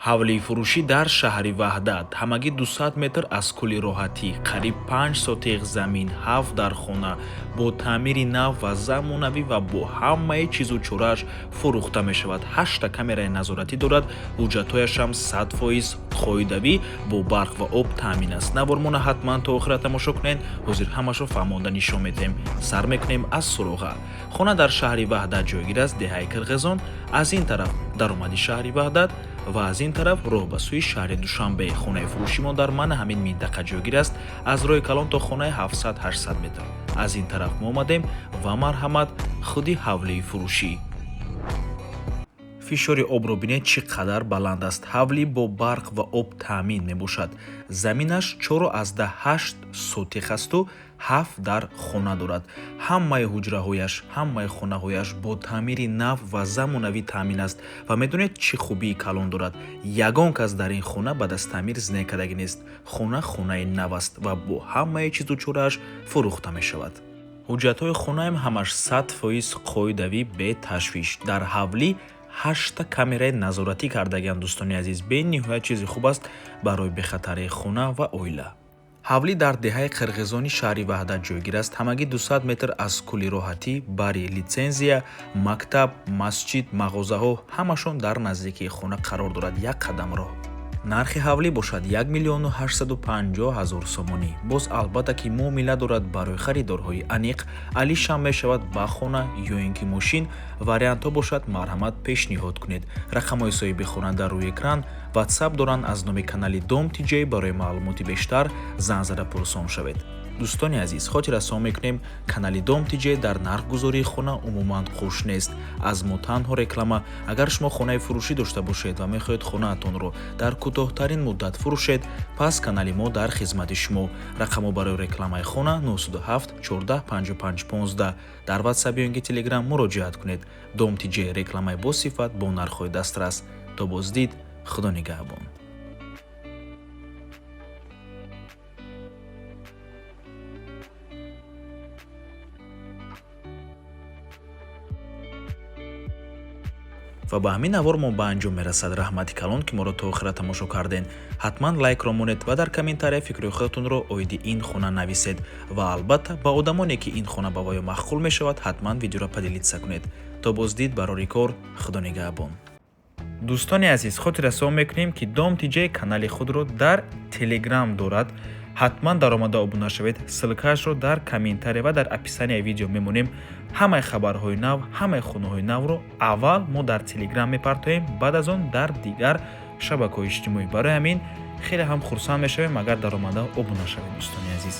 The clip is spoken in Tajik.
ҳавлии фурӯшӣ дар шаҳри ваҳдат ҳамагӣ 200 метр аз кӯли роҳатӣ, қариб 5 сотиқ замин, 7 дар хона бо таъмири нав ва замонавӣ ва бо ҳамаи чизу чорааш фурӯхта мешавад. 8 камераи назоратӣ дорад, ҳуҷҷатҳояшам 100% қоидавӣ бо барқ ва об таъмин аст. Навормона ҳатман то охира тамошо кунед. ҳозир ҳамашро фаҳмонда нишон медиҳем. Сар мекунем аз суроға. хона дар шаҳри ваҳдат ҷойгир аст, деҳаи Қирғизон. аз ин тараф даромади шаҳри ваҳдат ва аз ин тараф роҳ ба сӯи шаҳри Душанбе. хонаи фурӯшимо дар мана ҳамин минтақа ҷойгир аст, аз роҳи калон то хонаи 700-800 метр. аз ин тараф мо омадем ва марҳамат худи ҳавлии фурӯшӣ. фишори обро бинед чӣ қадар баланд аст. ҳавлӣ бо барқ ва об таъмин мебошад. заминаш 4,8 сотиқ асту 7 дар хона дорад. ҳамаи ҳуҷраҳояш, ҳамаи хонаҳояш бо таъмири нав ва замонавӣ таъмин аст ва медонед чӣ хубии калон дорад. ягон кас дар ин хона ба дастаъмир знекадагӣ нест. хона хонаи нав аст ва бо ҳамаи чизу чорааш фурӯхта мешавад. ҳуҷҷатҳои хонаам ҳамаш 100% қоидавӣ бе ташвиш. дар ҳавлӣ 8 камераи назоратӣ кардагианд. дӯстони азиз, бениҳоят чизи хуб аст барои бехатарии хона ва оила. ҳавлӣ дар деҳаи Қирғизони шаҳри ваҳдат ҷойгир аст. ҳамагӣ 200 метр аз кӯли роҳатӣ, бари лицензия, мактаб, масҷид, мағозаҳо ҳамашон дар наздикии хона қарор дорад. як қадам роҳ. нархи ҳавлӣ бошад 1,850,000 сомонӣ. боз албатта ки муомила дорад барои харидорҳои аниқ. алишам мешавад ба хона ё ин ки мошин. вариантҳо бошад, марҳамат пешниҳод кунед. рақамҳои соҳиби хона дар рӯи экран. ватсап доранд аз номи канали Dom TJ. барои маълумоти бештар зан зада пурсон шавед. дӯстони азиз, хотир расон мекунем, канали Dom TJ дар нархгузории хона умуман қуш нест. аз мо танҳо реклама. агар шумо хонаи фурӯшӣ дошта бошед ва мехоҳед хонаатонро дар кӯтоҳтарин муддат фурӯшед, пас канали мо дар хизмати шумо. рақамҳо барои рекламаи хона 97 14 55 15. дар ватсап ё ин ки телеграм муроҷиат кунед. Dom TJ рекламаи босифат бо нархҳои дастрас. то боздид, худо нигаҳбон. ва ба ҳамин навор мо ба анҷом мерасад. раҳмати калон ки моро то охира тамошо карден. ҳатман лайкро монед ва дар комментария фикри худатонро оиди ин хона нависед ва албатта ба одамоне ки ин хона ба воё махкул мешавад ҳатман видеоро падилитса кунед. то боздид барори кор. худо нигаҳбон. дӯстони азиз, хотир расон мекунем ки Dom TJ канали худро дар телеграм дорад. ҳатман даромада обуна шавед. ссилкаашро дар комментария ва дар описанияи видео мемонем. ҳамаи хабарҳои нав, ҳамаи хонаҳои навро аввал мо дар телеграм мепартоем, баъд аз он дар дигар шабакаҳои иҷтимоӣ. барои ҳамин хеле ҳам хурсанд мешавем агар даромада обуна шавед. дӯстони азиз.